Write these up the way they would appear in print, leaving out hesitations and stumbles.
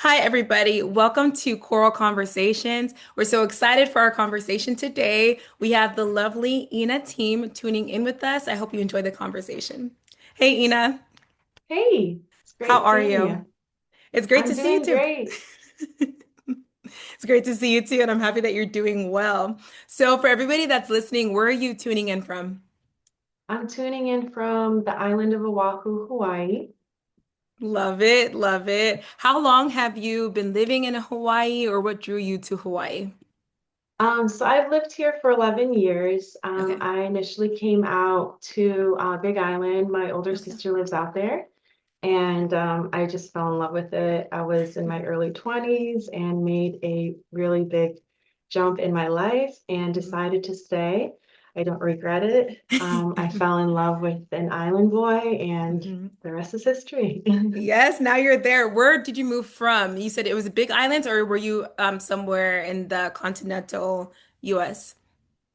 Hi, everybody. Welcome to Coral Conversations. We're so excited for our conversation today. We have the lovely Ina team tuning in with us. I hope you enjoy the conversation. Hey, Ina, Hey, it's how great are seeing you? you. It's great I'm to see you doing too. great. It's great to see you too, and I'm happy that you're doing well. So, for everybody that's listening, where are you tuning in from? I'm tuning in from the island of Oahu, Hawaii. Love it, love it. How long have you been living in Hawaii, or what drew you to Hawaii? So I've lived here for 11 years. Okay, I initially came out to Big Island. My older okay. sister lives out there, and I just fell in love with it. I was in my early 20s and made a really big jump in my life and decided to stay. I don't regret it. I fell in love with an island boy, and Mhm. the rest is history. Yes, now you're there. Where did you move from? You said it was a big island, or were you somewhere in the continental US?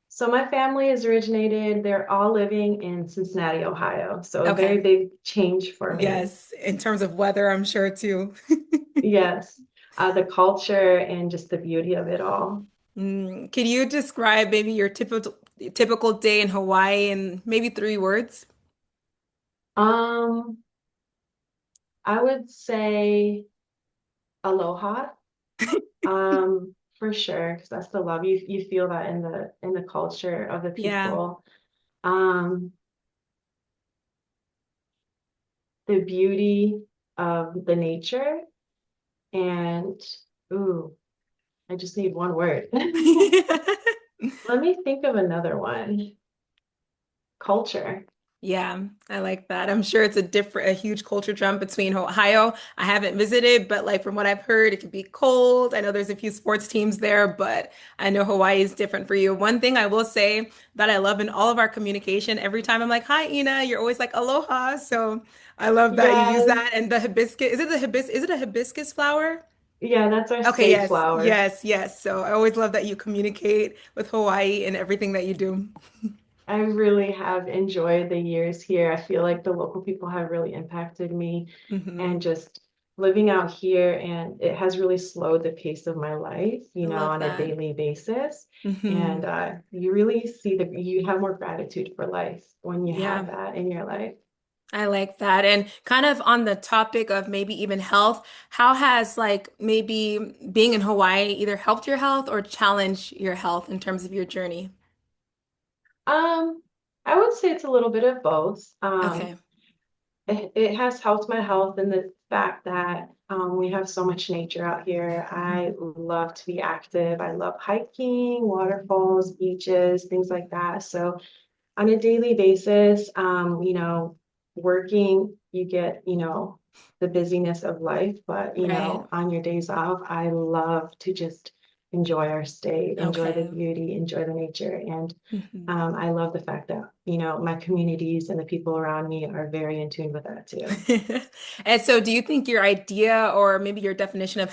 So my family is originated, they're all living in Cincinnati, Ohio. So a very Okay. big change for me. Yes, in terms of weather, I'm sure too. Yes, the culture and just the beauty of it all. Can you describe maybe your typical day in Hawaii in maybe 3 words? Um, I would say aloha, for sure, because that's the love. You feel that in the culture of the Yeah. people. Um, the beauty of the nature and ooh, I just need one word. Let me think of another one. Culture. Yeah, I like that. I'm sure it's a huge culture jump between Ohio. I haven't visited, but like from what I've heard, it can be cold. I know there's a few sports teams there, but I know Hawaii is different for you. One thing I will say that I love in all of our communication, every time I'm like, "Hi, Ina," you're always like, "Aloha." So I love that you use Yes. that. And the hibiscus, is it a hibiscus flower? Yeah, that's our Okay, state yes, flower. yes, yes. So I always love that you communicate with Hawaii and everything that you do. I really have enjoyed the years here. I feel like the local people have really impacted me and Hmm. just living out here, and it has really slowed the pace of my life, I love on a that. daily basis. And Hmm. you really see that you have more gratitude for life when you have Yeah, that in your life. I like that. And kind of on the topic of maybe even health, how has like maybe being in Hawaii either helped your health or challenged your health in terms of your journey? Um, I would say it's a little bit of both. Okay. It has helped my health in the fact that we have so much nature out here. I Mhm. love to be active. I love hiking, waterfalls, beaches, things like that. So on a daily basis, working, you get, the busyness of life, but Right. on your days off, I love to just enjoy our state, enjoy the Okay. beauty, enjoy the nature. And Mhm. I love the fact that, my communities and the people around me are very in tune with that too. And so do you think your idea or maybe your definition of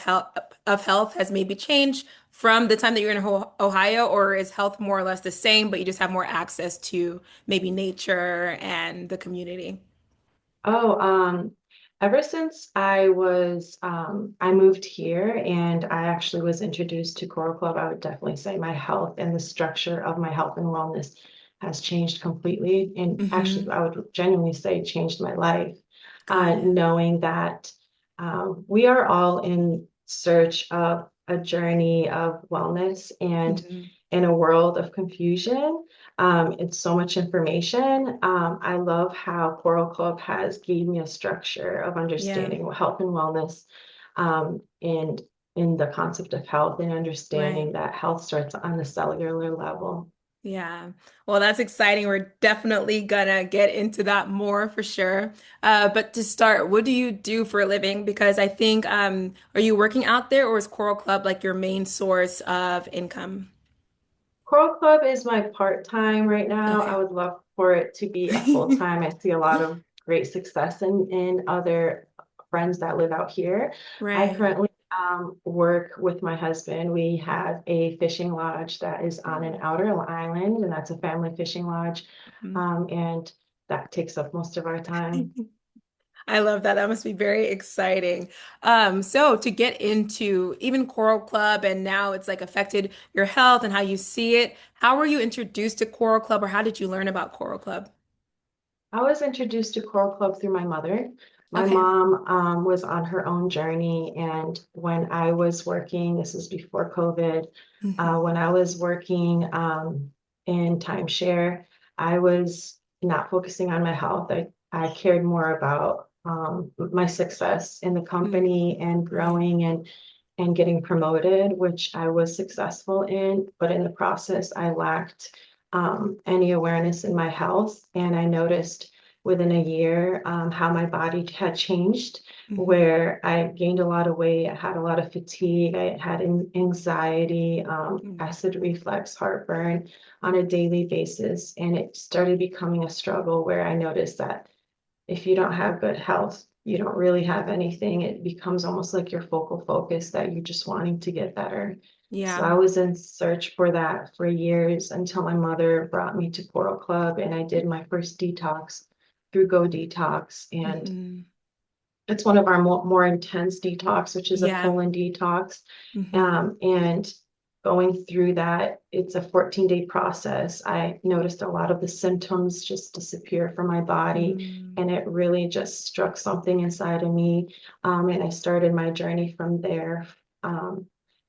health has maybe changed from the time that you're in Ohio, or is health more or less the same, but you just have more access to maybe nature and the community? Oh, ever since I moved here and I actually was introduced to Coral Club, I would definitely say my health and the structure of my health and wellness has changed completely. And actually, Hmm. I would genuinely say changed my life. Got it. Knowing that we are all in search of a journey of wellness and Hmm. in a world of confusion. It's so much information. I love how Coral Club has gave me a structure of Yeah, understanding health and wellness, and in the concept of health and right. understanding that health starts on the cellular level. Yeah. Well, that's exciting. We're definitely gonna get into that more for sure. But to start, what do you do for a living? Because I think, are you working out there or is Coral Club like your main source of income? Coral Club is my part-time right now. I Okay. would love for it to be a full-time. I see a lot of great success in other friends that live out here. I Right. currently work with my husband. We have a fishing lodge that is on an outer island, and that's a family fishing lodge. Mhm. And that takes up most of our time. I love that. That must be very exciting. So to get into even Coral Club and now it's like affected your health and how you see it, how were you introduced to Coral Club or how did you learn about Coral Club? I was introduced to Coral Club through my mother. My Okay. mom was on her own journey, and when I was working, this is before COVID, Hmm. when I was working in timeshare, I was not focusing on my health. I cared more about my success in the company and Right. growing and getting promoted, which I was successful in, but in the process, I lacked any awareness in my health. And I noticed within a year how my body had changed, Hmm. where I gained a lot of weight, I had a lot of fatigue, I had anxiety, acid reflux, heartburn on a daily basis. And it started becoming a struggle where I noticed that if you don't have good health, you don't really have anything. It becomes almost like your focal focus that you're just wanting to get better. So I Yeah. was in search for that for years until my mother brought me to Coral Club and I did my first detox through Go Detox. And Hmm. it's one of our more intense detox, which is a Yeah. colon detox. Hmm. And going through that, it's a 14-day process. I noticed a lot of the symptoms just disappear from my body, Mm. and it really just struck something inside of me. And I started my journey from there.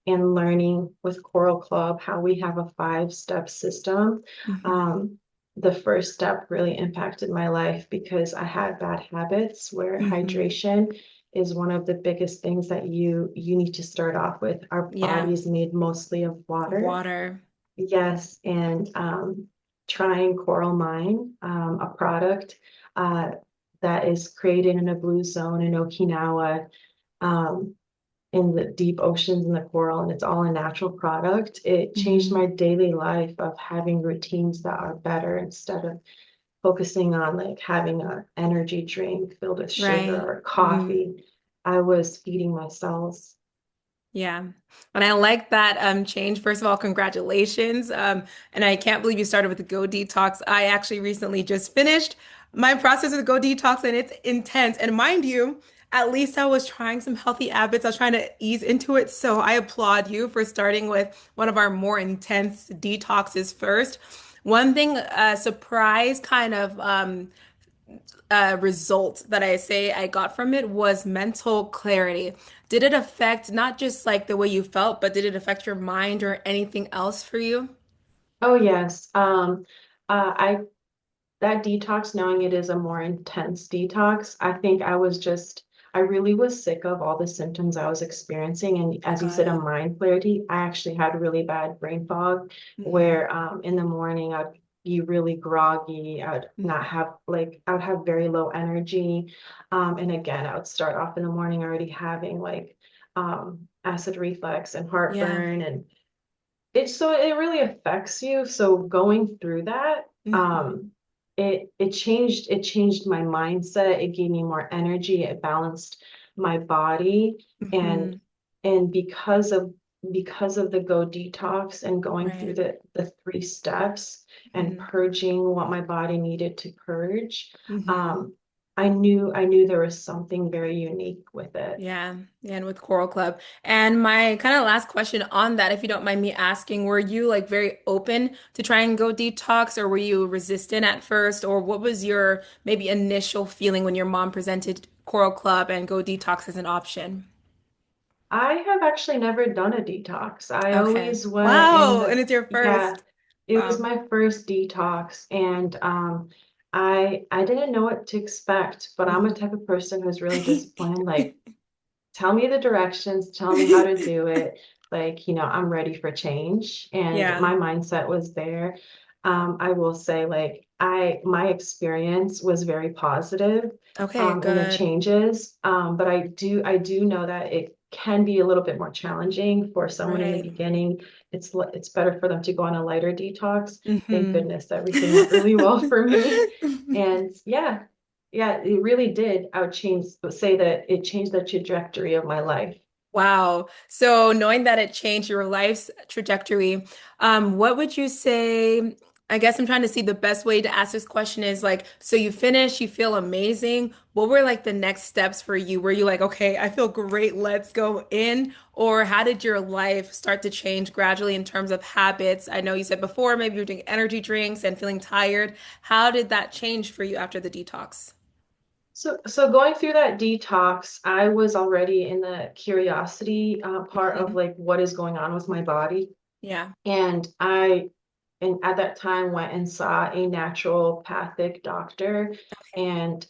And learning with Coral Club how we have a 5-step system. Hmm. Um, the first step really impacted my life because I had bad habits where Hmm. hydration is one of the biggest things that you need to start off with. Our Yeah. body is made mostly of water. Water. Yes, and trying Coral Mine, a product uh, that is created in a blue zone in Okinawa. Um, in the deep oceans and the coral, and it's all a natural product. It changed Hmm. my daily life of having routines that are better instead of focusing on like having a energy drink filled with sugar Right. or Mm. coffee. I was feeding my cells. Yeah. And I like that change. First of all, congratulations. And I can't believe you started with the Go Detox. I actually recently just finished my process with Go Detox and it's intense. And mind you, at least I was trying some healthy habits. I was trying to ease into it. So I applaud you for starting with one of our more intense detoxes first. One thing, surprise kind of result that I say I got from it was mental clarity. Did it affect not just like the way you felt, but did it affect your mind or anything else for you? Oh yes. I that detox, knowing it is a more intense detox, I think I really was sick of all the symptoms I was experiencing. And as you Got said, a it. mind clarity, I actually had really bad brain fog Hmm. where in the morning I'd be really groggy. I would have very low energy. And again, I would start off in the morning already having like acid reflux and Yeah. heartburn and it really affects you. So going through that, Hmm. it changed my mindset. It gave me more energy. It balanced my body, and Hmm. because of the Go Detox and going through Right. the 3 steps and Hmm. purging what my body needed to purge, Hmm. um, I knew there was something very unique with it. Yeah, yeah, and with Coral Club. And my kind of last question on that, if you don't mind me asking, were you like very open to try and go detox, or were you resistant at first, or what was your maybe initial feeling when your mom presented Coral Club and go detox as an option? I have actually never done a detox. I Okay. always went in Wow, and the, it's your yeah, first. it was Wow. my first detox and I didn't know what to expect, but I'm a Mhm. type of person who's really disciplined. Like, tell me the directions, tell me how to do it. Like, I'm ready for change. And Yeah. my mindset was there. I will say, like, my experience was very positive Okay, in the good. changes. But I do know that it can be a little bit more challenging for someone in the Right. beginning. It's better for them to go on a lighter detox. Thank Hmm. goodness everything went really well for me. And yeah, it really did. I would say that it changed the trajectory of my life. Wow. So knowing that it changed your life's trajectory, what would you say? I guess I'm trying to see the best way to ask this question is like, so you finish, you feel amazing. What were like the next steps for you? Were you like, okay, I feel great, let's go in? Or how did your life start to change gradually in terms of habits? I know you said before maybe you're doing energy drinks and feeling tired. How did that change for you after the detox? So going through that detox, I was already in the curiosity part of Mhm. like what is going on with my body. Yeah. And and at that time went and saw a naturopathic doctor, and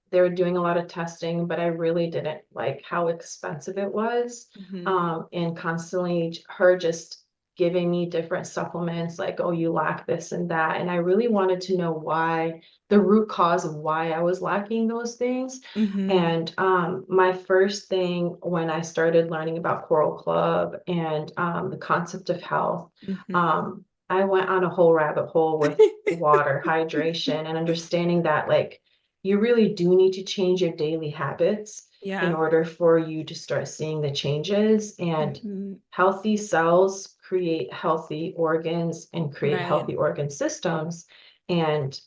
they were doing a lot of testing, but I really didn't like how expensive it was. Hmm. And constantly her just giving me different supplements like, oh, you lack this and that. And I really wanted to know why, the root cause of why I was lacking those things. Hmm. And my first thing when I started learning about Coral Club and the concept of health, Hmm. um, I went on a whole rabbit hole with water, hydration, and understanding that like you really do need to change your daily habits in Yeah. order for you to start seeing the changes. And Hmm. healthy cells create healthy organs and create Right. healthy organ systems. And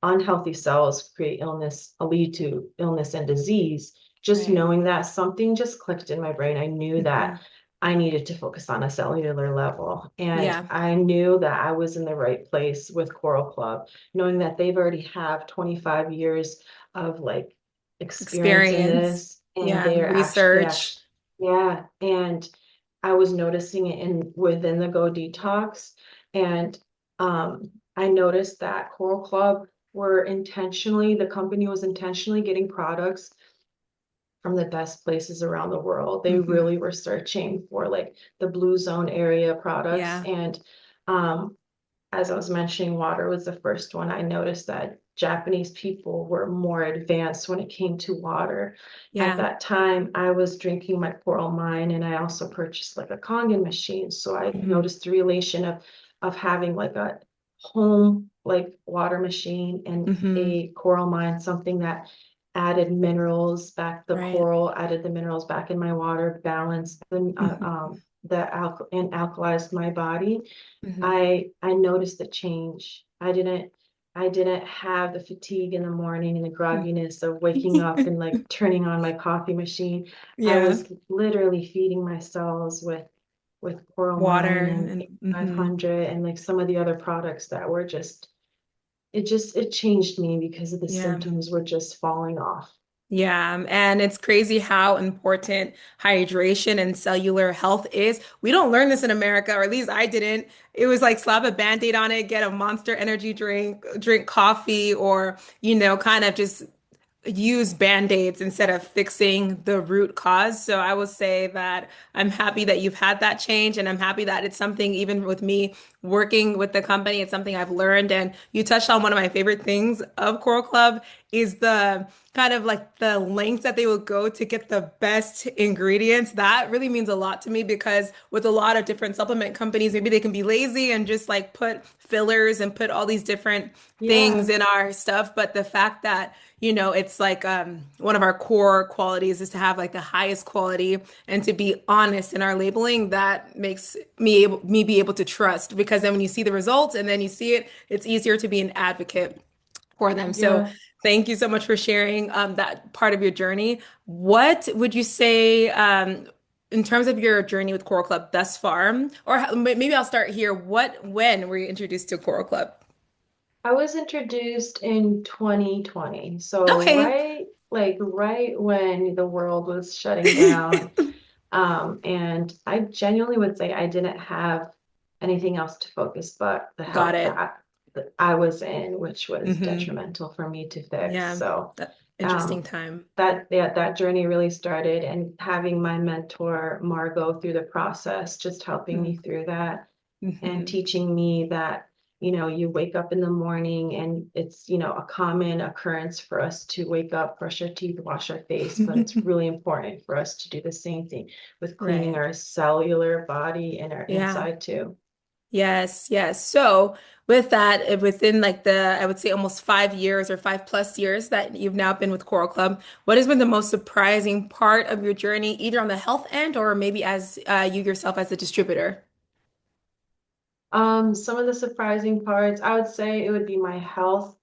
unhealthy cells create illness, lead to illness and disease. Just Right. knowing that, something just clicked in my brain. I knew Hmm. that I needed to focus on a cellular level. And Yeah. I knew that I was in the right place with Coral Club, knowing that they've already have 25 years of like experience in Experience. this, and Yeah. they're Research. yeah. And I was noticing it in within the Go Detox. And I noticed that Coral Club were intentionally, the company was intentionally getting products from the best places around the world. They Hmm. really were searching for like the blue zone area products. Yeah. And um, as I was mentioning, water was the first one. I noticed that Japanese people were more advanced when it came to water. At Yeah. that time, I was drinking my Coral Mine, and I also purchased like a Kangen machine. So I Hmm. noticed the relation of having like a home like water machine and Hmm. a Coral Mine, something that added minerals back, the Right. coral added the minerals back in my water, balanced Hmm. the and alkalized my body. Hmm. I noticed the change. I didn't have the fatigue in the morning and the grogginess of waking up and like turning on my coffee machine. I Yeah. was literally feeding my cells with Coral Water Mine and and 500 and like some of the other products that were just it changed me because of the yeah. symptoms were just falling off. Yeah, and it's crazy how important hydration and cellular health is. We don't learn this in America, or at least I didn't. It was like slap a Band-Aid on it, get a Monster energy drink, drink coffee, or, kind of just use band-aids instead of fixing the root cause. So I will say that I'm happy that you've had that change, and I'm happy that it's something, even with me working with the company, it's something I've learned. And you touched on one of my favorite things of Coral Club is the kind of like the lengths that they will go to get the best ingredients. That really means a lot to me because with a lot of different supplement companies, maybe they can be lazy and just like put fillers and put all these different Yeah, things in our stuff. But the fact that, it's like one of our core qualities is to have like the highest quality and to be honest in our labeling. That makes me be able to trust, because then when you see the results and then you see it, it's easier to be an advocate for them. So yeah. thank you so much for sharing that part of your journey. What would you say in terms of your journey with Coral Club thus far? Or maybe I'll start here. When were you introduced to Coral Club? I was introduced in 2020. So Okay. right when the world was shutting down. And I genuinely would say I didn't have anything else to focus but the Got health it. that I was in, which was Hmm. detrimental for me to fix. Yeah, So that interesting um time. that journey really started, and having my mentor Margot through the process, just helping me through that and Mm-hmm. teaching me that, you wake up in the morning and it's, a common occurrence for us to wake up, brush our teeth, wash our face, but it's really important for us to do the same thing with cleaning Right. our cellular body and our Yeah. inside too. Yes, yes. So with that, within like I would say almost 5 years or 5+ years that you've now been with Coral Club, what has been the most surprising part of your journey, either on the health end or maybe as you yourself as a distributor? Some of the surprising parts, I would say it would be my health.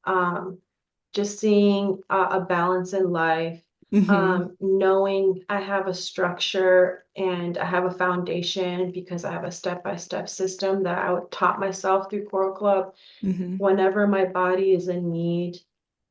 Just seeing a balance in life, Hmm. knowing I have a structure and I have a foundation because I have a step-by-step system that taught myself through Coral Club. Hmm. Whenever my body is in need,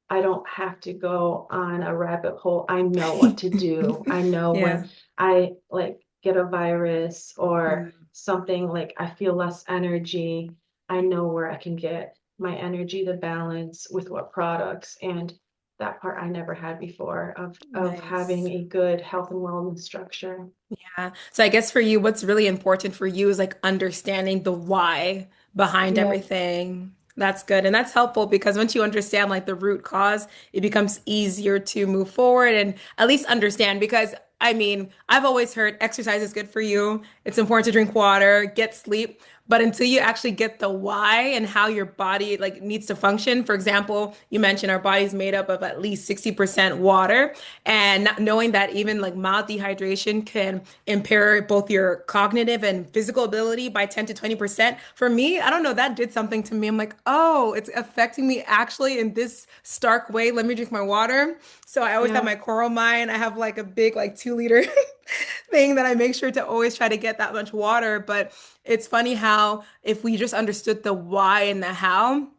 I don't have to go on a rabbit hole. I know what to do. I know Yeah. when I like get a virus or Mm. something like I feel less energy, I know where I can get my energy to balance with what products. And that part I never had before of having Nice. a good health and wellness structure. Yeah. So I guess for you, what's really important for you is like understanding the why behind Yeah, everything. That's good. And that's helpful because once you understand like the root cause, it becomes easier to move forward and at least understand. Because I mean, I've always heard exercise is good for you. It's important to drink water, get sleep. But until you actually get the why and how your body like needs to function, for example, you mentioned our body's made up of at least 60% water. And not knowing that even like mild dehydration can impair both your cognitive and physical ability by 10 to 20%. For me, I don't know, that did something to me. I'm like, oh, it's affecting me actually in this stark way. Let me drink my water. So I always have yeah. my Coral Mine. I have like a big, like 2 liter thing that I make sure to always try to get that much water. But it's funny how if we just understood the why and the how,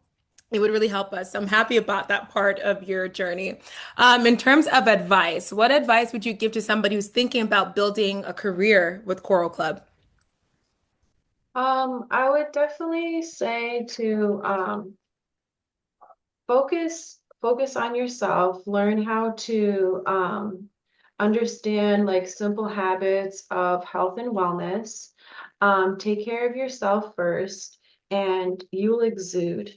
it would really help us. So I'm happy about that part of your journey. In terms of advice, what advice would you give to somebody who's thinking about building a career with Coral Club? I would definitely say to focus on yourself, learn how to understand like simple habits of health and wellness. Take care of yourself first, and you'll exude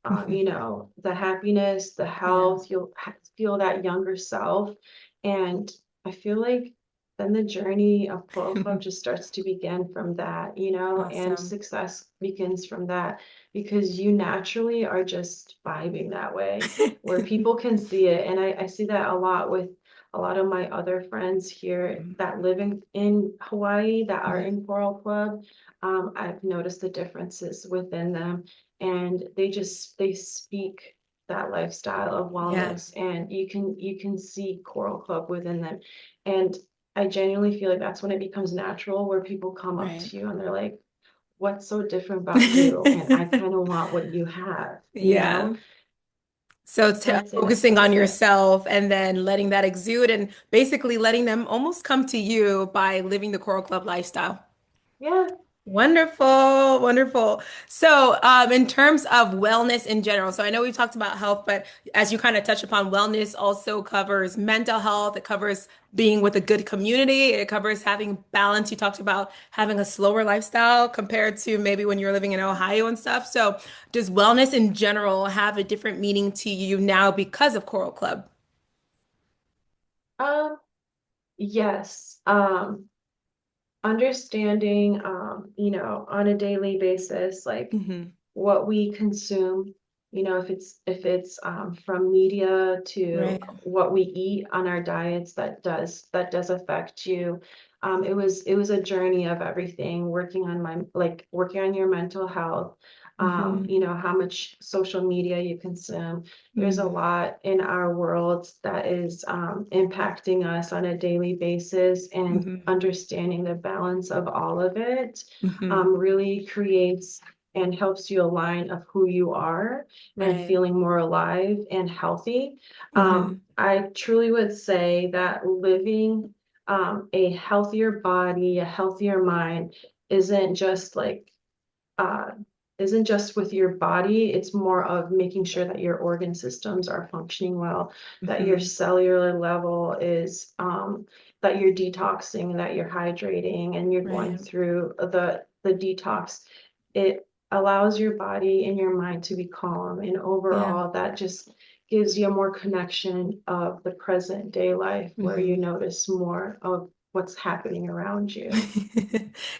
the happiness, the Yeah, health. You'll feel that younger self. And I feel like then the journey of Coral Club just starts to begin from that, and awesome. success begins from that because you naturally are just vibing that way where people can see it. And I see that a lot with a lot of my other friends here that live in Hawaii that are Mhm. in Coral Club. I've noticed the differences within them, and they speak that lifestyle of Yeah, wellness, and you can see Coral Club within them. And I genuinely feel like that's when it becomes natural, where people come up right. to you and they're like, what's so different about you? And I kind of want what you have, you Yeah. know? So I'd say that's focusing that's on it. yourself and then letting that exude and basically letting them almost come to you by living the Coral Club lifestyle. Yeah. Wonderful, wonderful. So, in terms of wellness in general, so I know we've talked about health, but as you kind of touched upon, wellness also covers mental health. It covers being with a good community. It covers having balance. You talked about having a slower lifestyle compared to maybe when you're living in Ohio and stuff. So, does wellness in general have a different meaning to you now because of Coral Club? Um, yes. Understanding, on a daily basis, like Hmm. what we consume, if it's from media to Right. what we eat on our diets, that does affect you. It was a journey of everything, working on your mental health, Hmm. how much social media you consume. There's a Hmm. lot in our world that is impacting us on a daily basis, and Hmm. understanding the balance of all of it Hmm. really creates and helps you align of who you are and Right. feeling more alive and healthy. Hmm. I truly would say that living a healthier body, a healthier mind isn't just like uh, isn't just with your body. It's more of making sure that your organ systems are functioning well, that your Hmm. cellular level is, that you're detoxing, that you're hydrating, and you're going Right. through the detox. It allows your body and your mind to be calm, and Yeah. overall, that just gives you a more connection of the present day life where you Hmm. notice more of what's happening around you.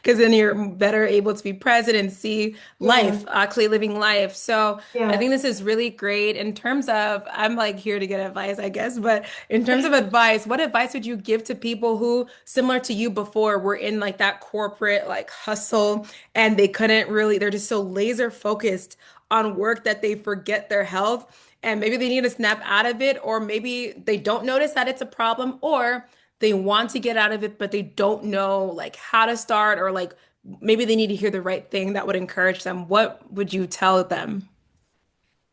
Because then you're better able to be present and see Yeah, life, actually living life. So I yeah. think this is really great in terms of, I'm like here to get advice, I guess, but in terms of advice, what advice would you give to people who, similar to you before, were in like that corporate like hustle and they couldn't really, they're just so laser focused on work that they forget their health and maybe they need to snap out of it, or maybe they don't notice that it's a problem, or they want to get out of it, but they don't know like how to start, or like maybe they need to hear the right thing that would encourage them. What would you tell them?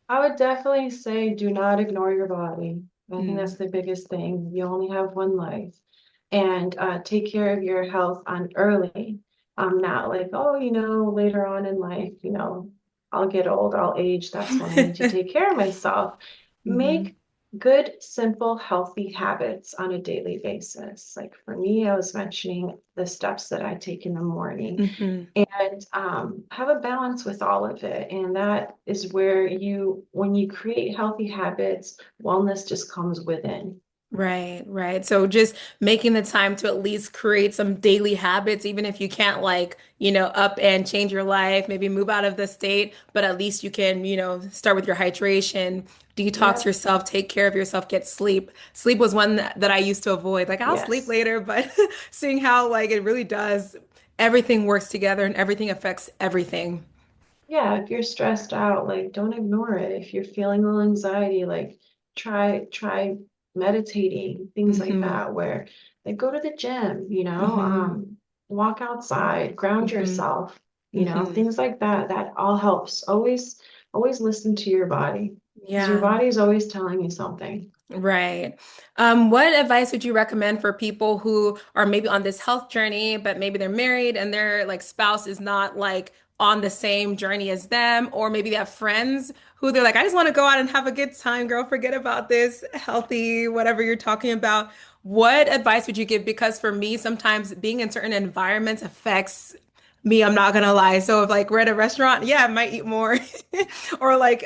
I would definitely say do not ignore your body. I think that's Mm, the biggest thing. You only have one life. And take care of your health on early. Not like, oh, later on in life, I'll get old, I'll age. That's when I need to take care of myself. mhm, Make good, simple, healthy habits on a daily basis. Like for me, I was mentioning the steps that I take in the morning mhm. and have a balance with all of it. And that is where when you create healthy habits, wellness just comes within. Right, right. So just making the time to at least create some daily habits, even if you can't like, up and change your life, maybe move out of the state, but at least you can, start with your hydration, detox Yep. yourself, take care of yourself, get sleep. Sleep was one that I used to avoid. Like I'll sleep Yes. later, but seeing how like it really does, everything works together and everything affects everything. Yeah, if you're stressed out, like don't ignore it. If you're feeling a little anxiety, like try meditating, things like Hmm. that, where like go to the gym, Hmm. walk outside, ground Hmm. yourself, Hmm. things like that. That all helps. Always listen to your body because your Yeah. body is always telling you something. Right. What advice would you recommend for people who are maybe on this health journey, but maybe they're married and their like spouse is not like on the same journey as them, or maybe they have friends who they're like, I just want to go out and have a good time, girl, forget about this healthy, whatever you're talking about. What advice would you give? Because for me, sometimes being in certain environments affects me, I'm not gonna lie. So if like we're at a restaurant, yeah, I might eat more. Or like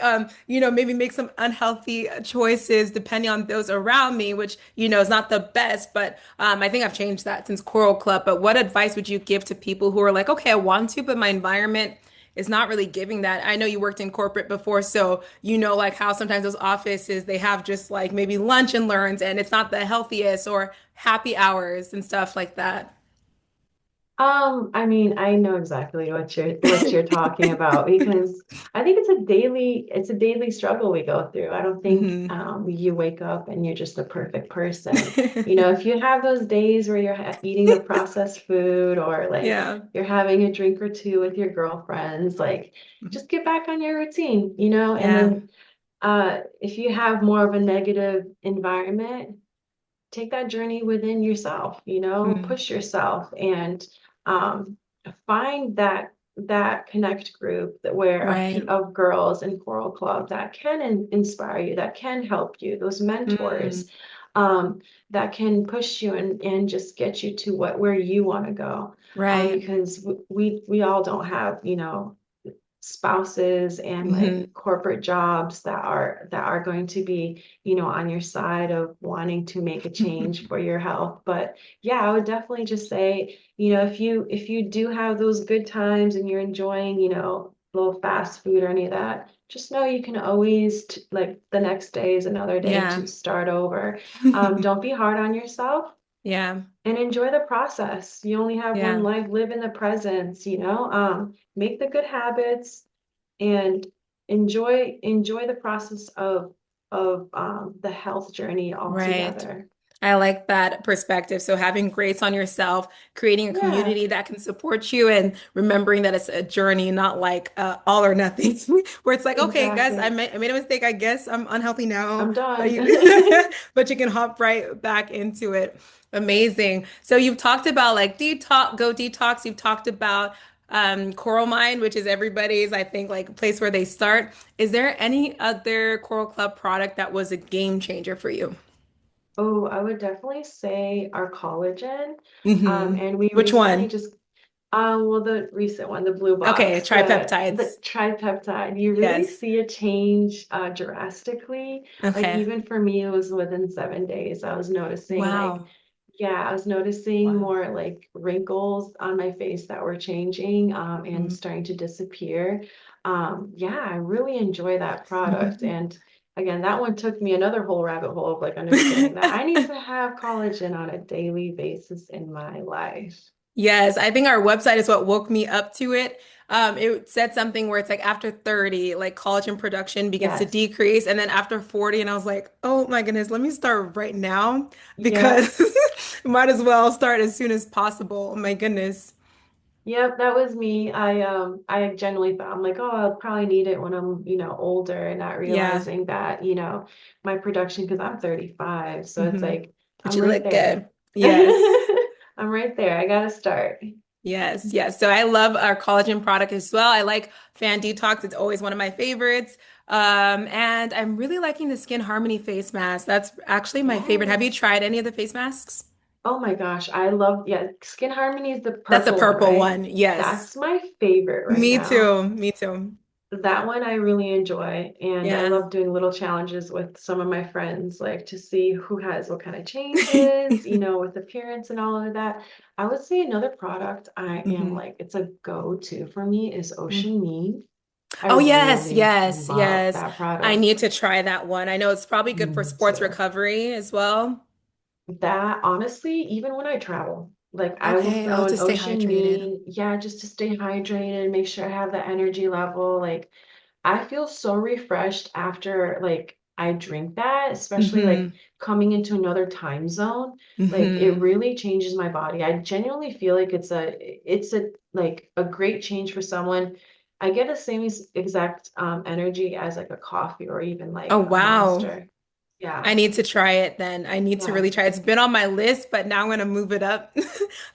maybe make some unhealthy choices depending on those around me, which is not the best, but I think I've changed that since Coral Club. But what advice would you give to people who are like, okay, I want to, but my environment is not really giving that? I know you worked in corporate before, so like how sometimes those offices they have just like maybe lunch and learns and it's not the healthiest, or happy hours and stuff like that. I mean, I know exactly what you're talking about because I think it's a daily struggle we go through. I don't think Hmm. you wake up and you're just a perfect person. If you have those days where you're eating the processed food or like Yeah. you're having a drink or two with your girlfriends, like just get back on your routine, and Yeah. then if you have more of a negative environment, take that journey within yourself, Mm. push yourself and um, find that connect group that where Right. of girls in Coral Club that can inspire you, that can help you, those Mm. mentors um, that can push you and just get you to where you want to go. Right. Because we all don't have, spouses and like Hmm. corporate jobs that are going to be on your side of wanting to make a change for your health. But yeah, I would definitely just say if you do have those good times and you're enjoying little fast food or any of that, just know you can always like the next day is another day Yeah. to start over. Don't be hard on yourself Yeah. and enjoy the process. You only have one Yeah. life. Live in the presence, make the good habits and enjoy the process of the health journey Right. altogether. I like that perspective. So having grace on yourself, creating a Yeah, community that can support you, and remembering that it's a journey, not like all or nothing, where it's like, okay, guys, I exactly. made, I made a mistake. I guess I'm unhealthy now, I'm but done. you, but you can hop right back into it. Amazing. So you've talked about like detox, go detox. You've talked about Coral Mind, which is everybody's, I think, like place where they start. Is there any other Coral Club product that was a game changer for you? Oh, I would definitely say our collagen. Hmm. And we Which recently one? just well, the recent one, the blue Okay, box, the tripeptides. tripeptide, you really Yes. see a change drastically. Like Okay. even for me, it was within 7 days. I was noticing like Wow. Yeah, I was noticing Wow. more like wrinkles on my face that were changing and Mhm. starting to disappear. Yeah, I really enjoy that product. And again, that one took me another whole rabbit hole of like understanding that I need to have collagen on a daily basis in my life. Yes, I think our website is what woke me up to it. It said something where it's like after 30, like collagen production begins to Yes. decrease, and then after 40, and I was like, oh my goodness, let me start right now Yep. because might as well start as soon as possible. Oh my goodness. Yep, that was me. I genuinely thought I'm like, oh, I'll probably need it when I'm, older and not Yeah. realizing that, my production because I'm 35. So it's Hmm. like But I'm you right look there. good. Yes. I'm right there. I gotta start. Yes, yes. So I love our collagen product as well. I like Fan Detox. It's always one of my favorites. And I'm really liking the Skin Harmony face mask. That's actually my favorite. Have you Yes. tried any of the face masks? Oh my gosh, I love, yeah, Skin Harmony is the That's a purple one, purple right? one. Yes. That's my favorite right Me now. too. Me too. That one I really enjoy, and I Yeah. love doing little challenges with some of my friends, like to see who has what kind of changes, with appearance and all of that. I would say another product I am Hmm. like, it's a go-to for me is Ocean Mead. I Oh, yes, really yes, love yes. that I product. need to try that one. I know it's probably good for Me sports too. recovery as well. That honestly, even when I travel, like I will Okay. Oh, throw to an stay Ocean hydrated. Mead, yeah, just to stay hydrated, make sure I have the energy level. Like I feel so refreshed after like I drink that, especially like Hmm. coming into another time zone. Like it Hmm. really changes my body. I genuinely feel like it's a like a great change for someone. I get the same exact energy as like a coffee or even like Oh, a wow. monster. Yeah. I need to try it then. I need to really Yes. try it. It's been on my list, but now I'm going to move it up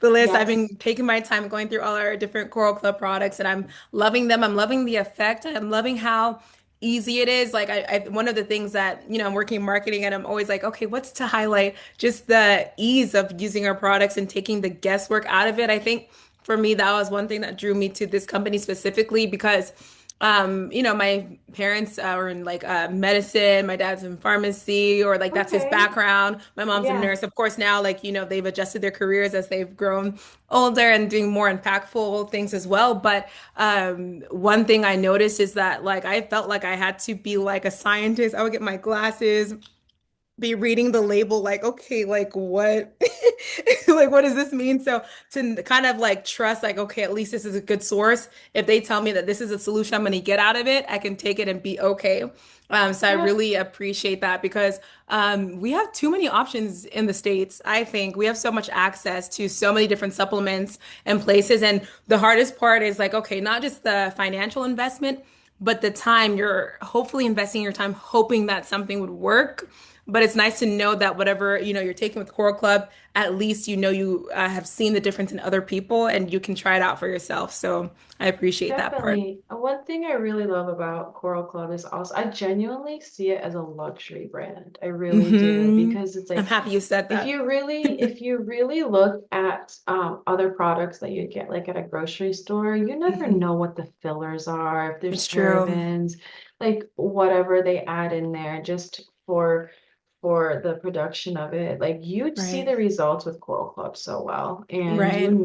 the list. I've Yes. been taking my time going through all our different Coral Club products and I'm loving them. I'm loving the effect. I'm loving how easy it is. Like one of the things that, I'm working in marketing and I'm always like, okay, what's to highlight? Just the ease of using our products and taking the guesswork out of it. I think for me, that was one thing that drew me to this company specifically because my parents are in like medicine, my dad's in pharmacy, or like that's his Okay. background. My mom's a Yeah. nurse. Of course, now like, they've adjusted their careers as they've grown older and doing more impactful things as well. But one thing I noticed is that like I felt like I had to be like a scientist. I would get my glasses, be reading the label like, okay, like what like what does this mean? So to kind of like trust like, okay, at least this is a good source. If they tell me that this is a solution I'm going to get out of it, I can take it and be okay. So I Yep. really appreciate that because we have too many options in the States. I think we have so much access to so many different supplements and places. And the hardest part is like, okay, not just the financial investment, but the time you're hopefully investing your time hoping that something would work. But it's nice to know that whatever, you're taking with Coral Club, at least you have seen the difference in other people and you can try it out for yourself. So I appreciate that part. Definitely. One thing I really love about Coral Club is also I genuinely see it as a luxury brand. I really do Hmm. because it's I'm like happy you said if that. you really if you really look at other products that you get like at a grocery store, you never Hmm. know what the fillers are, if there's It's true. parabens, like whatever they add in there just for the production of it. Like you see Right. the results with Coral Club so well, and Right.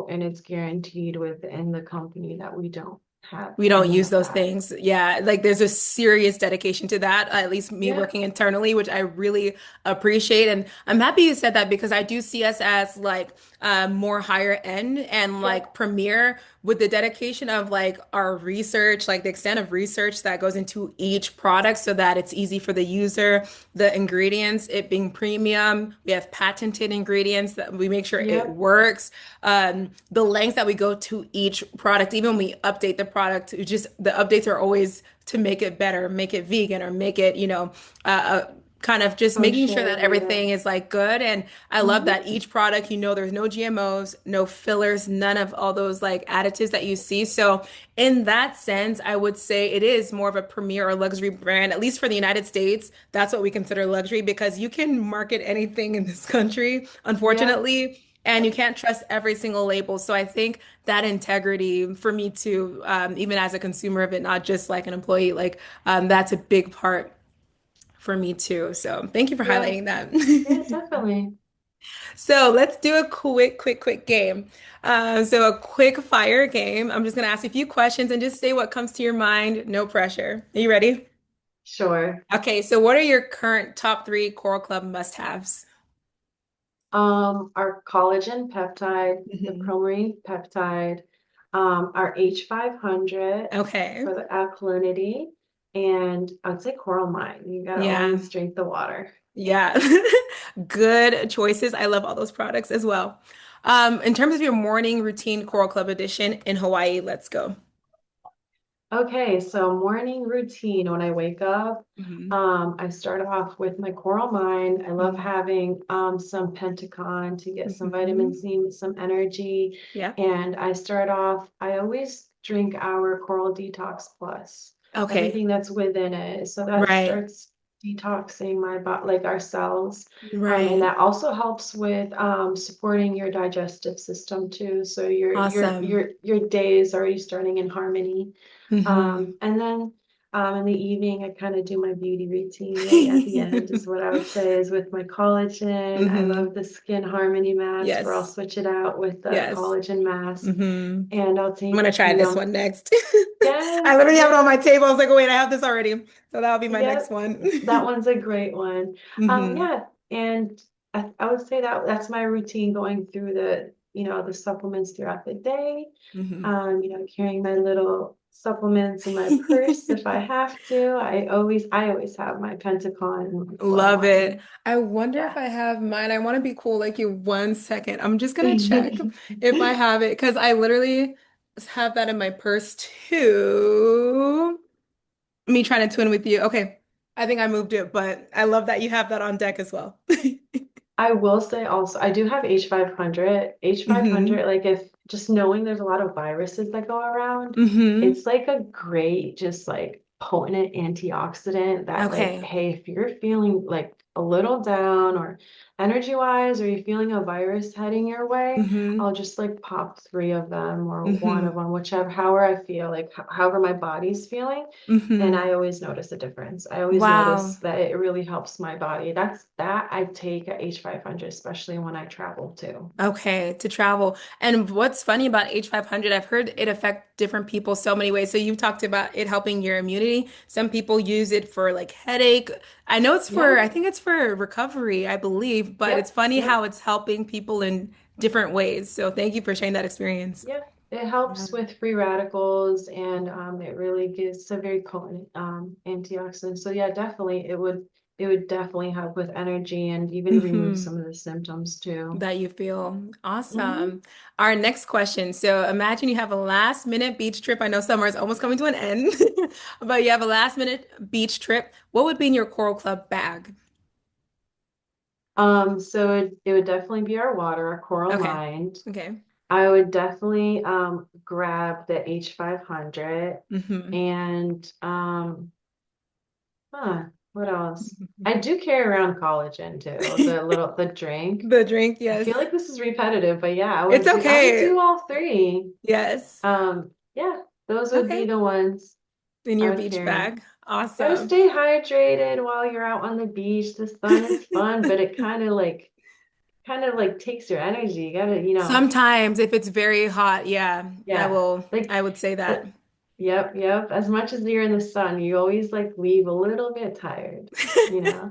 and it's guaranteed within the company that we don't have We don't any use of those that. things. Yeah, like there's a serious dedication to that, at least me Yep, working internally, which I really appreciate. And I'm happy you said that because I do see us as like more higher end and like yep, premier with the dedication of like our research, like the extent of research that goes into each product so that it's easy for the user, the ingredients, it being premium. We have patented ingredients that we make sure it yep. works. The lengths that we go to each product, even when we update the product, it just the updates are always to make it better, make it vegan, or make it, kind of just making sure Kosher, that yeah. everything is like good. And I love Hmm. that each product, there's no GMOs, no fillers, none of all those like additives that you see. So in that sense, I would say it is more of a premier or luxury brand, at least for the United States. That's what we consider luxury because you can market anything in this country, Yep. unfortunately. And you can't trust every single label. So I think that integrity for me too, even as a consumer of it, not just like an employee, like that's a big part for me too. So thank you for Yep. highlighting that. Yeah, definitely. So let's do a quick game. So a quick fire game. I'm just gonna ask you a few questions and just say what comes to your mind. No pressure. Are you ready? Sure. Okay, so what are your current top three Coral Club must-haves? Our collagen peptide, the Hmm. Promarine peptide, our H500 Okay. for the alkalinity, and I'd say coral mine. You gotta Yeah. always drink the water. Yeah. Good choices. I love all those products as well. In terms of your morning routine, Coral Club edition in Hawaii, let's go. Okay, so morning routine when I wake up, Hmm. I start off with my coral mine. I love Hmm. having some Pentacon to get some vitamin Hmm. C, some energy. Yeah. And I always drink our Coral Detox Plus, Okay. everything that's within it. So that Right. starts detoxing my body, like our cells. And Right. that also helps with supporting your digestive system too. So Awesome. your day is already starting in harmony. Hmm. And then in the evening, I kind of do my beauty routine right at the end, is what I would say, is with my collagen. I Hmm. love the Skin Harmony mask, or I'll Yes. switch it out with the Yes. collagen mask. Hmm. And I'll I'm take, gonna try this one next. I yes, literally have it on my yes, table. I was like, oh, wait, I have this already. So that'll be my next yep, one. that one's a great one. Hmm. Yeah, and I would say that that's my routine going through the supplements throughout the day. Hmm. Carrying my little supplements in my purse if I have to. I always have my Pentacon and my coral Love it. mine. I wonder if Yeah. I have mine. I want to be cool like you 1 second. I'm just gonna check if I have it because I literally have that in my purse too. Me trying to twin with you. Okay. I think I moved it, but I love that you have that on deck as well. I will say also, I do have H500. Hmm. H500, like if just knowing there's a lot of viruses that go around, Hmm. it's like a great, just like potent antioxidant that, like, Okay. hey, if you're feeling like a little down or energy wise, or you're feeling a virus heading your way, Hmm. I'll just like pop three of them or one of Hmm. them, whichever, however I feel, like however my body's feeling. And Hmm. I always notice a difference. I always notice Wow. that it really helps my body. That I take at H500, especially when I travel too. Okay, to travel. And what's funny about H500, I've heard it affect different people so many ways. So you talked about it helping your immunity. Some people use it for like headache. I know Yeah, I think it's for recovery, I believe, but it's yep, funny how yep, it's helping people in different ways. So thank you for sharing that experience. yep. It Yeah. helps with free radicals, and it really gives a very potent antioxidant. So yeah, definitely it would definitely help with energy and even remove Hmm. some of the symptoms too. That you feel Hmm. awesome. Our next question. So imagine you have a last minute beach trip. I know summer is almost coming to an end, but you have a last minute beach trip. What would be in your Coral Club bag? So it would definitely be our water, our coral Okay. mind. Okay. I would definitely grab the H500, Hmm. and what else? I do carry around collagen too, the drink. The drink, I feel yes. like this is repetitive, but yeah, It's I would do okay. all three. Yes. Yeah, those would be Okay. the ones In I your would beach carry. bag. Gotta Awesome. stay hydrated while you're out on the beach. The sun is fun, but it kind of like takes your energy. You gotta. Sometimes if it's very hot, yeah, Yeah, I like would say that. the yep, yep. As much as you're in the sun, you always like leave a little bit tired, you know?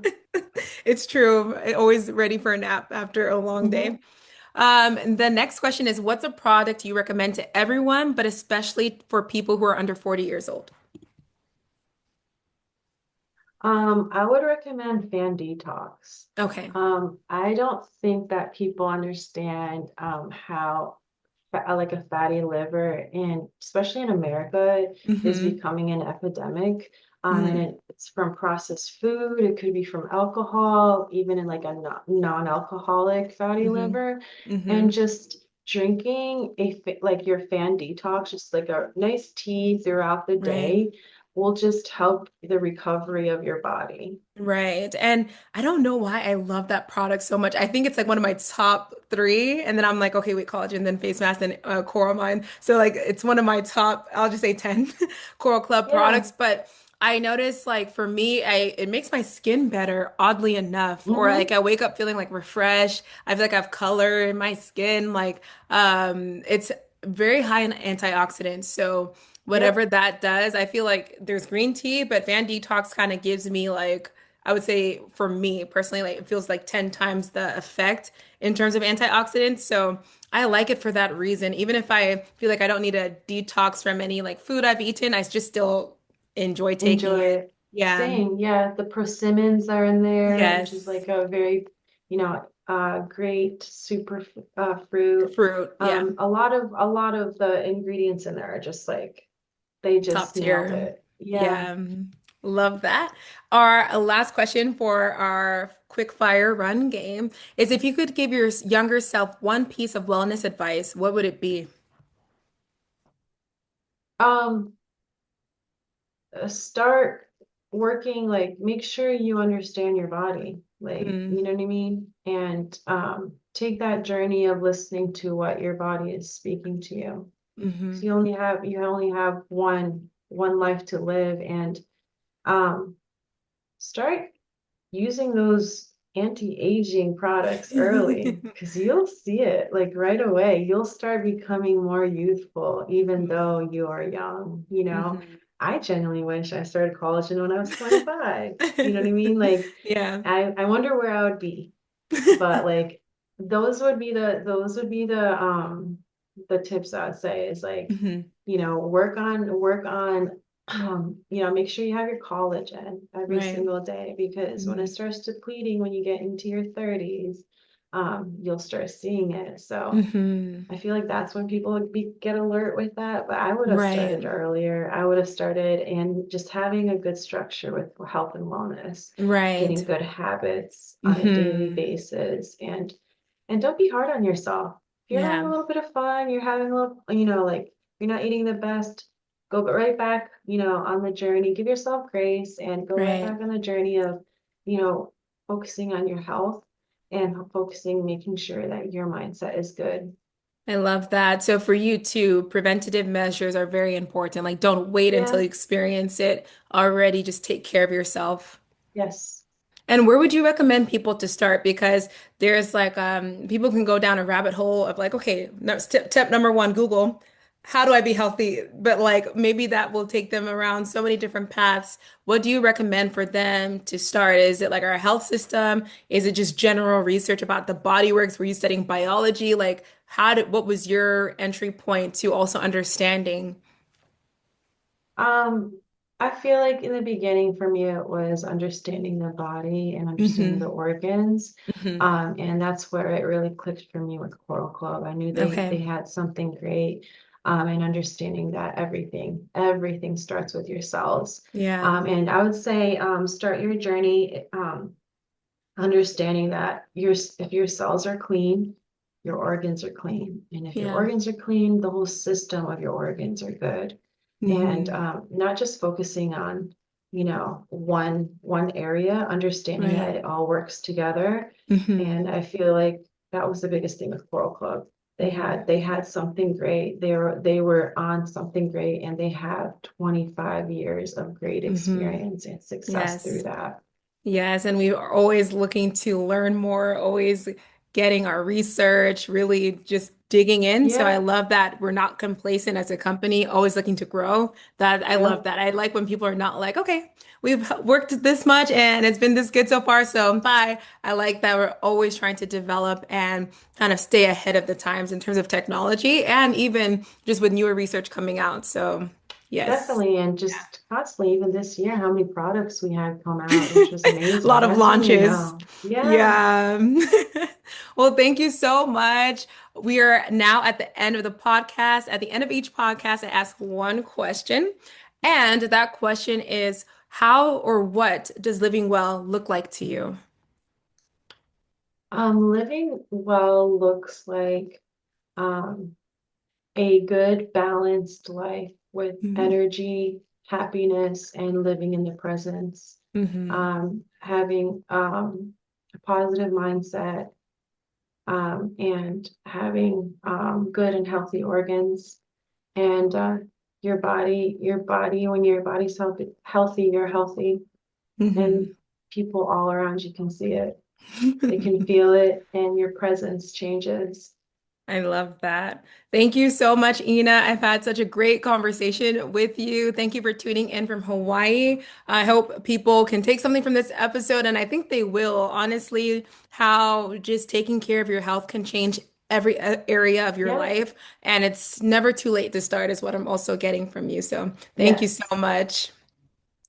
It's true. Always ready for a nap after a long day. Hmm. The next question is, what's a product you recommend to everyone, but especially for people who are under 40 years old? I would recommend Fan Detox. Okay. I don't think that people understand how like a fatty liver, and especially in America, is Mm-hmm. becoming an epidemic. And Mm-hmm. it's from processed food. It could be from alcohol, even in like a non-alcoholic fatty Mm-hmm. liver, and Mm-hmm. just drinking like your Fan Detox, just like a nice tea throughout the Right. day, will just help the recovery of your body. Right. And I don't know why I love that product so much. I think it's like one of my top three. And then I'm like, okay, wait, collagen, then face mask, and Coral Mine. So like it's one of my top, I'll just say 10 Coral Club Yeah. products. But I notice like for me, I it makes my skin better, oddly enough. Or like Hmm. I wake up feeling like refreshed. I feel like I have color in my skin. Like it's very high in antioxidants. So Yep. whatever that does, I feel like there's green tea, but Van Detox kind of gives me like I would say for me personally, like it feels like 10 times the effect in terms of antioxidants. So I like it for that reason. Even if I feel like I don't need a detox from any like food I've eaten, I just still enjoy taking Enjoy it. it. Yeah. Same. Yeah. The persimmons are in there, which is Yes. like a very, great fruit. Fruit. Yeah. A lot of the ingredients in there are just like they Top just nailed tier. it. Yeah. Yeah. Love that. Our last question for our quick fire run game is if you could give your younger self one piece of wellness advice, what would it be? Um, Start working, like make sure you understand your body, like, Mm, you know what I mean? And take that journey of listening to what your body is speaking to you. hmm So you only have one life to live, and um start using those anti-aging products early because you'll see it like right away. You'll start becoming more youthful even though you are young, you know. hmm I genuinely wish I started collagen when I was 25. You know what I mean? Like Yeah. I wonder where I would be. But like those would be the tips I would say is like, hmm work on make sure you have your collagen every Right. single day, because when it hmm starts depleting when you get into your 30s, you'll start seeing it. So hmm I feel like that's when people would get alert with that, but I would have Right. started earlier. I would have started and just having a good structure with health and wellness, getting Right. good habits on a daily hmm basis, and don't be hard on yourself. If you're having a Yeah. little bit of fun, you're having a little, like you're not eating the best, go right back, on the journey. Give yourself grace and go right Right. back on the journey of, focusing on your health and focusing, making sure that your mindset is good. I love that. So for you too, preventative measures are very important. Like don't wait until Yeah. you experience it already. Just take care of yourself. Yes. And where would you recommend people to start? Because there's like people can go down a rabbit hole of like, okay, no, tip number one, Google, how do I be healthy? But like maybe that will take them around so many different paths. What do you recommend for them to start? Is it like our health system? Is it just general research about the body works? Were you studying biology? Like what was your entry point to also understanding? Um, I feel like in the beginning for me it was understanding the body and understanding the hmm organs. hmm And that's where it really clicked for me with Coral Club. I knew they Okay. had something great, and understanding that everything starts with your cells. Yeah. And I would say start your journey understanding that if your cells are clean, your organs are clean. And if your Yeah. organs are clean, the whole system of your organs are good. And hmm not just focusing on, one area, understanding that Right. it all works together. hmm And I feel like that was the biggest thing with Coral Club. They hmm had they had something great. They were on something great, and they have 25 years of great hmm experience and success through Yes. that. Yes. And we are always looking to learn more, always getting our research, really just digging in. So I Yeah. love that we're not complacent as a company, always looking to grow. That I love Yep. that. I like when people are not like, okay, we've worked this much and it's been this good so far, so bye. I like that we're always trying to develop and kind of stay ahead of the times in terms of technology and even just with newer research coming out. So yes. Definitely, and just constantly, even this year, how many products we had come out, which was A amazing. lot of That's when you launches. know. Yeah. Yeah. Well, thank you so much. We are now at the end of the podcast. At the end of each podcast, I ask one question. And that question is, how or what does living well look like to you? Living well looks like um a good balanced life with hmm energy, happiness, and living in the presence. hmm Having a positive mindset, and having good and healthy organs, and when your body's healthy, you're healthy, and Mhm. people all around you can see it. They can feel it, and your presence changes. I love that. Thank you so much, Ina. I've had such a great conversation with you. Thank you for tuning in from Hawaii. I hope people can take something from this episode, and I think they will. Honestly, how just taking care of your health can change every area of your Yep, life, and it's never too late to start, is what I'm also getting from you. So, thank you so yes, much.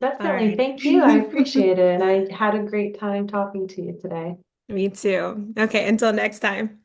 All definitely. right. Thank you. I appreciate it. And I had a great time talking to you today. Me too. Okay, until next time.